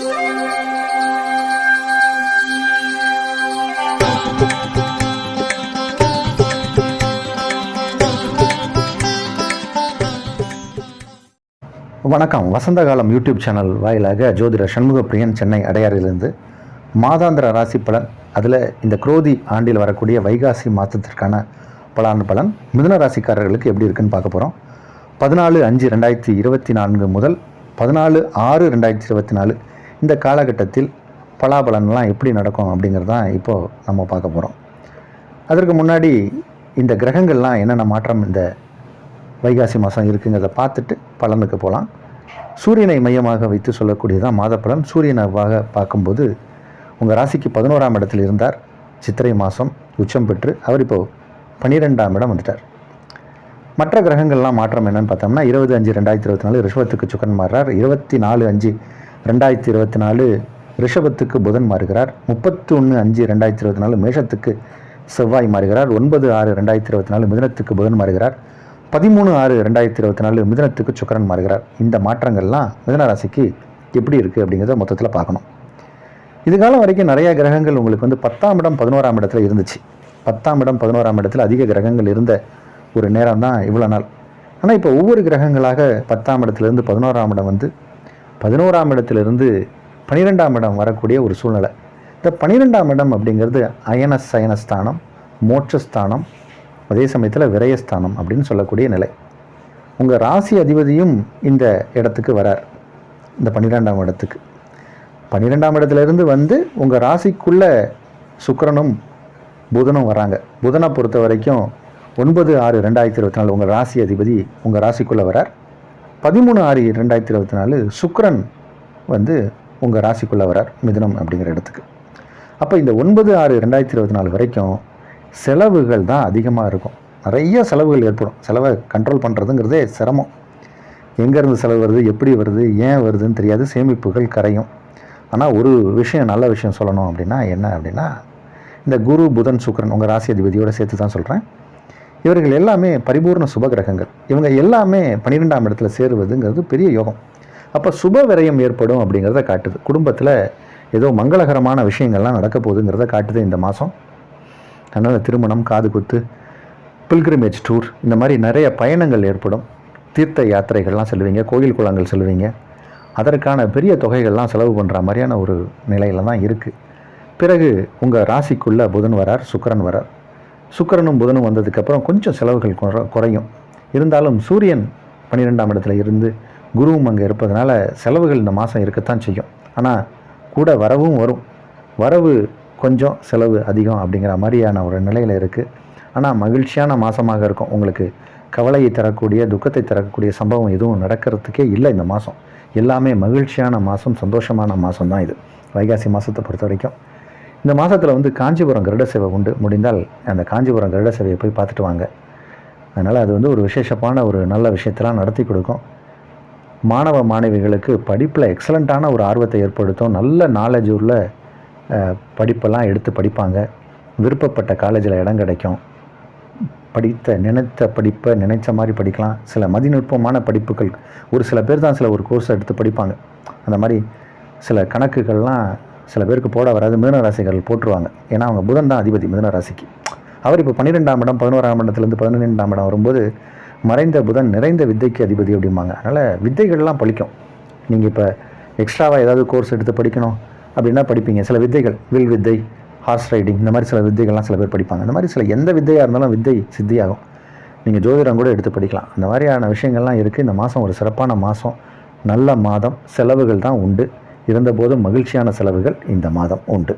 வணக்கம். வசந்தகாலம் YouTube channel வாயிலாக ஜோதிடர் சண்முகப்பிரியன், சென்னை அடையாறிலிருந்து மாதாந்திர ராசி பலன், அதில் இந்த குரோதி ஆண்டில் வரக்கூடிய வைகாசி மாதத்திற்கான பலன் மிதுன ராசிக்காரர்களுக்கு எப்படி இருக்குன்னு பார்க்க போகிறோம். 14/5/2024 முதல் 14/6/2024 இந்த காலகட்டத்தில் பலாபலன்லாம் எப்படி நடக்கும் அப்படிங்கிறது தான் இப்போது நம்ம பார்க்க போகிறோம். அதற்கு முன்னாடி இந்த கிரகங்கள்லாம் என்னென்ன மாற்றம் இந்த வைகாசி மாதம் இருக்குங்கிறத பார்த்துட்டு பலனுக்கு போகலாம். சூரியனை மையமாக வைத்து சொல்லக்கூடியதான் மாத பலன். சூரியனாக பார்க்கும்போது உங்கள் ராசிக்கு 11ஆம் இடத்தில் இருந்தார். சித்திரை மாதம் உச்சம் பெற்று அவர் இப்போது 12ஆம் இடம் வந்துட்டார். மற்ற கிரகங்கள்லாம் மாற்றம் என்னன்னு பார்த்தோம்னா 20/5/2024 ரிஷபத்துக்கு சுக்கரன் மாறுறார். 24/5/2024 ரிஷபத்துக்கு புதன் மாறுகிறார். 31/5/2024 மேஷத்துக்கு செவ்வாய் மாறுகிறார். 9/6/2024 மிதுனத்துக்கு புதன் மாறுகிறார். 13/6/2024 மிதுனத்துக்கு சுக்கரன் மாறுகிறார். இந்த மாற்றங்கள்லாம் மிதுன ராசிக்கு எப்படி இருக்குது அப்படிங்கிறத மொத்தத்தில் பார்க்கணும். இது காலம் வரைக்கும் நிறைய கிரகங்கள் உங்களுக்கு 10ஆம் இடம் 11ஆம் இடத்துல இருந்துச்சு. 10ஆம் இடம் 11ஆம் இடத்துல அதிக கிரகங்கள் இருந்த ஒரு நேரம் தான் இவ்வளோ நாள். ஆனால் இப்போ ஒவ்வொரு கிரகங்களாக 10ஆம் இடத்துலேருந்து 11ஆம் இடம் 11ஆம் இடத்துலேருந்து 12ஆம் இடம் வரக்கூடிய ஒரு சூழ்நிலை. இந்த 12ஆம் இடம் அப்படிங்கிறது சயனஸ்தானம், மோட்சஸ்தானம், அதே சமயத்தில் விரயஸ்தானம் அப்படின்னு சொல்லக்கூடிய நிலை. உங்கள் ராசி அதிபதியும் இந்த இடத்துக்கு வரார். இந்த 12ஆம் இடத்துக்கு 12ஆம் இடத்துலேருந்து உங்கள் ராசிக்குள்ளே சுக்கிரனும் புதனும் வராங்க. புதனை பொறுத்த வரைக்கும் 9/6/2024 உங்கள் ராசி அதிபதி உங்கள் ராசிக்குள்ளே வரார். 13/6/2024 சுக்கிரன் உங்கள் ராசிக்குள்ளே வரார் மிதுனம் அப்படிங்கிற இடத்துக்கு. அப்போ இந்த 9/6/2024 வரைக்கும் செலவுகள் தான் அதிகமாக இருக்கும். நிறைய செலவுகள் ஏற்படும். செலவை கண்ட்ரோல் பண்ணுறதுங்கிறதே சிரமம். எங்கேருந்து செலவு வருது, எப்படி வருது, ஏன் வருதுன்னு தெரியாது. சேமிப்புகள் கரையும். ஆனால் ஒரு விஷயம், நல்ல விஷயம் சொல்லணும் அப்படின்னா என்ன அப்படின்னா, இந்த குரு புதன் சுக்கிரன் உங்கள் ராசி அதிபதியோடு சேர்த்து தான் சொல்கிறேன். இவர்கள் எல்லாமே பரிபூர்ண சுப கிரகங்கள். இவங்க எல்லாமே 12ஆம் இடத்துல சேருவதுங்கிறது பெரிய யோகம். அப்போ சுப விரயம் ஏற்படும் அப்படிங்கிறத காட்டுது. குடும்பத்தில் ஏதோ மங்களகரமான விஷயங்கள்லாம் நடக்க போகுதுங்கிறத காட்டுது இந்த மாதம். அதனால் திருமணம், காது குத்து, பில்கிரிமேஜ் டூர், இந்த மாதிரி நிறைய பயணங்கள் ஏற்படும். தீர்த்த யாத்திரைகள்லாம் செல்வீங்க, கோயில் குளங்கள் செல்வீங்க. அதற்கான பெரிய தொகைகள்லாம் செலவு பண்ணுற மாதிரியான ஒரு நிலையில் தான் இருக்குது. பிறகு உங்கள் ராசிக்குள்ளே புதன் வரார், சுக்கிரன் வரார். சுக்கிரனும் புதனும் வந்ததுக்கப்புறம் கொஞ்சம் செலவுகள் குறையும். இருந்தாலும் சூரியன் 12ஆம் இடத்துல இருந்து குருவும் அங்கே இருப்பதனால செலவுகள் இந்த மாதம் இருக்கத்தான் செய்யும். ஆனால் கூட வரவும் வரும். வரவு கொஞ்சம், செலவு அதிகம் அப்படிங்கிற மாதிரியான ஒரு நிலையில் இருக்குது. ஆனால் மகிழ்ச்சியான மாதமாக இருக்கும். உங்களுக்கு கவலையை தரக்கூடிய, துக்கத்தை தரக்கூடிய சம்பவம் எதுவும் நடக்கிறதுக்கே இல்லை இந்த மாதம். எல்லாமே மகிழ்ச்சியான மாதம், சந்தோஷமான மாதம் தான் இது வைகாசி மாதத்தை பொறுத்த வரைக்கும். இந்த மாதத்தில் காஞ்சிபுரம் கருட சேவை உண்டு. முடிந்தால் அந்த காஞ்சிபுரம் கருட சேவையை போய் பார்த்துட்டு வாங்க. அதனால் அது ஒரு விசேஷமான ஒரு நல்ல விஷயத்தெல்லாம் நடத்தி கொடுக்கும். மாணவ மாணவிகளுக்கு படிப்பில் எக்ஸலண்ட்டான ஒரு ஆர்வத்தை ஏற்படுத்தும். நல்ல நாலேஜ் உள்ள படிப்பெல்லாம் எடுத்து படிப்பாங்க. விருப்பப்பட்ட காலேஜில் இடம் கிடைக்கும். நினைத்த படிப்பை நினைச்ச மாதிரி படிக்கலாம். சில மதிநுட்பமான படிப்புகள், ஒரு சில பேர் தான் ஒரு கோர்ஸை எடுத்து படிப்பாங்க. அந்த மாதிரி சில கணக்குகள்லாம் சில பேருக்கு போட வராது. மிதுன ராசிகள் போட்டுருவாங்க. ஏன்னா அவங்க புதன் தான் அதிபதி மிதுன ராசிக்கு. அவர் இப்போ 12ஆம் இடம் 11ஆம் இடத்துலேருந்து 12ஆம் இடம் வரும்போது மறைந்த புதன் நிறைந்த வித்தைக்கு அதிபதி அப்படிம்பாங்க. அதனால் வித்தைகள்லாம் பழிக்கும். நீங்கள் இப்போ எக்ஸ்ட்ராவாக ஏதாவது கோர்ஸ் எடுத்து படிக்கணும் அப்படின்னா படிப்பீங்க. சில வித்தைகள், வில் வித்தை, ஹார்ஸ் ரைடிங், இந்த மாதிரி சில வித்தைகள்லாம் சில பேர் படிப்பாங்க. இந்த மாதிரி சில எந்த வித்தையாக இருந்தாலும் வித்தை சித்தியாகும். நீங்கள் ஜோதிடம் கூட எடுத்து படிக்கலாம். அந்த மாதிரியான விஷயங்கள்லாம் இருக்குது. இந்த மாதம் ஒரு சிறப்பான மாதம், நல்ல மாதம். செலவுகள் தான் உண்டு. இருந்தபோதும் மகிழ்ச்சியான செலவுகள் இந்த மாதம் உண்டு.